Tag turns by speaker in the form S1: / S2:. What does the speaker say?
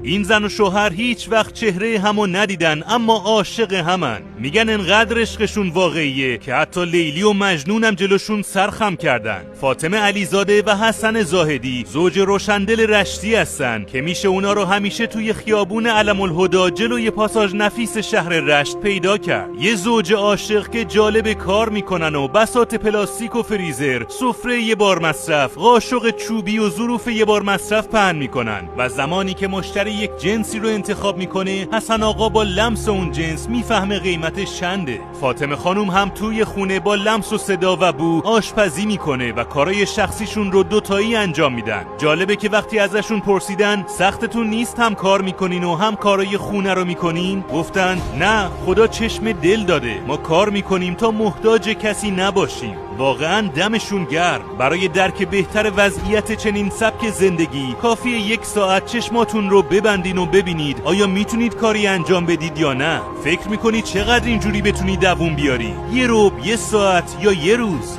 S1: این زن و شوهر هیچ وقت چهره همو ندیدن اما عاشق همن. میگن انقدر عشقشون واقعیه که حتی لیلی و مجنونم جلوشون سرخم کردن. فاطمه علیزاده و حسن زاهدی زوج روشندل رشتی هستن که میشه اونا رو همیشه توی خیابون علم الهدی جلوی پاساژ نفیس شهر رشت پیدا کرد. یه زوج عاشق که جالب کار میکنن و بساط پلاستیک و فریزر، سفره یه بار مصرف، قاشق چوبی و ظروف یه بار مصرف پهن میکنن و زمانی که مشتری یک جنسی رو انتخاب میکنه، حسن آقا با لمس اون جنس میفهمه قیمتش چنده. فاطمه خانوم هم توی خونه با لمس و صدا و بو آشپزی میکنه و کارای شخصیشون رو دوتایی انجام میدن. جالبه که وقتی ازشون پرسیدن سختتون نیست هم کار میکنین و هم کارای خونه رو میکنین؟ گفتن نه، خدا چشم دل داده، ما کار میکنیم تا محتاج کسی نباشیم. واقعا دمشون گرم. برای درک بهتر وضعیت چنین سبک زندگی کافیه 1 ساعت چشماتون رو ببندین و ببینید آیا میتونید کاری انجام بدید یا نه. فکر میکنید چقدر اینجوری بتونید دووم بیاری؟ 1 ربع، 1 ساعت یا 1 روز؟